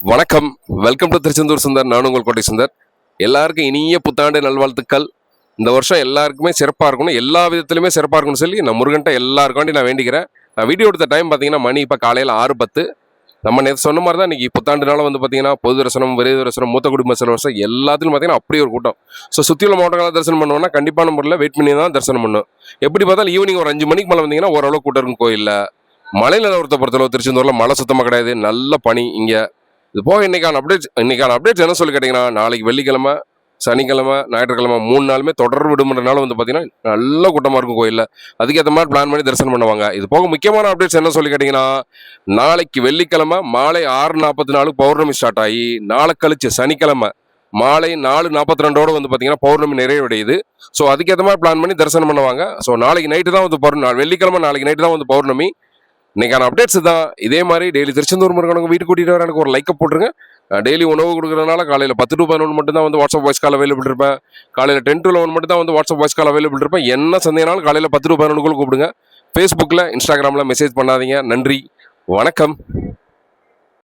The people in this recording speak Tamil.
வணக்கம். Welcome to Tiruchendur Sundar. நான் உங்கள் கோட்டை சுந்தர். எல்லாருக்கும் இனிய புத்தாண்டு நல்வாழ்த்துக்கள். இந்த வருஷம் எல்லாருக்குமே சிறப்பாக இருக்கணும், எல்லா விதத்துலையுமே சிறப்பாக இருக்கணும்னு சொல்லி நான் முருகன்ட்ட எல்லாருக்காண்டி நான் வேண்டிக்கிறேன். நான் வீடியோ எடுத்த டைம் பார்த்தீங்கன்னா மணி இப்போ காலையில் 6:10. நம்ம நேற்று சொன்ன மாதிரி தான் இன்றைக்கி புத்தாண்டுனால வந்து பார்த்தீங்கன்னா பொது தரிசனம், விரைவு தரிசனம், மூத்த குடும்ப வருஷம் எல்லாத்துலையும் பார்த்தீங்கன்னா அப்படி ஒரு கூட்டம். ஸோ சுற்றியுள்ள மாவட்டங்களை தரிசனம் பண்ணுவோம்னா கண்டிப்பான முறையில் வெயிட் பண்ணி தான் தரிசனம் பண்ணும். எப்படி பார்த்தாலும் ஈவினிங் ஒரு 5 மணிக்கு மேலே வந்தீங்கன்னா ஓரளவு கூட்டம் இருக்கும் கோயிலில். மழை நிலவரத்தை பொறுத்தளவு திருச்செந்தூரில் மழை சுத்தமாக கிடையாது, நல்ல பனி இங்கே. இது போக இன்னைக்கான அப்டேட்ஸ் என்ன சொல்லி கேட்டிங்கன்னா, நாளைக்கு வெள்ளிக்கிழமை, சனிக்கிழமை, ஞாயிற்றுக்கிழமை 3 நாளுமே தொடர் விடுமுறைனால வந்து பார்த்தீங்கன்னா நல்ல கூட்டமாக இருக்கும் கோயிலில். அதுக்கேற்ற மாதிரி பிளான் பண்ணி தரிசனம் பண்ணுவாங்க. இது போக முக்கியமான அப்டேட்ஸ் என்ன சொல்லி கேட்டிங்கன்னா, நாளைக்கு வெள்ளிக்கிழமை மாலை 6:44 பௌர்ணமி ஸ்டார்ட் ஆகி நாளை கழிச்சு சனிக்கிழமை மாலை 4:42 வந்து பார்த்தீங்கன்னா பௌர்ணமி நிறைவடையுது. ஸோ அதுக்கேற்ற மாதிரி பிளான் பண்ணி தரிசனம் பண்ணுவாங்க. ஸோ நாளைக்கு நைட்டு தான் வந்து பௌர்ணமி, வெள்ளிக்கிழமை நாளைக்கு நைட்டு தான் வந்து பௌர்ணமி. இன்னைக்கான அப்டேட்ஸ் தான். இதே மாதிரி டெய்லி திருச்செந்தூர் முருகனுக்கு வீட்டுக்கு கூட்டிகிட்டு வர எனக்கு ஒரு லைக்கை போட்டுருங்க. டெய்லி உணவு கொடுக்குறதுனால காலையில் 10 to 11 மட்டும் தான் வந்து வாட்ஸ்அப் வாய்ஸ் கால் அவைலபிள் இருப்பேன். காலையில் 10 to 11 மட்டும் தான் வந்து வாட்ஸ்அப் வாய்ஸ் கால் அவைலபிள் இருப்பேன். என்ன சந்தேகனாலும் காலையில் 10 to 11 கூப்பிடுங்க. ஃபேஸ்புக்கில், இன்ஸ்டாகிராமில் மெசேஜ் பண்ணாதீங்க. நன்றி, வணக்கம்.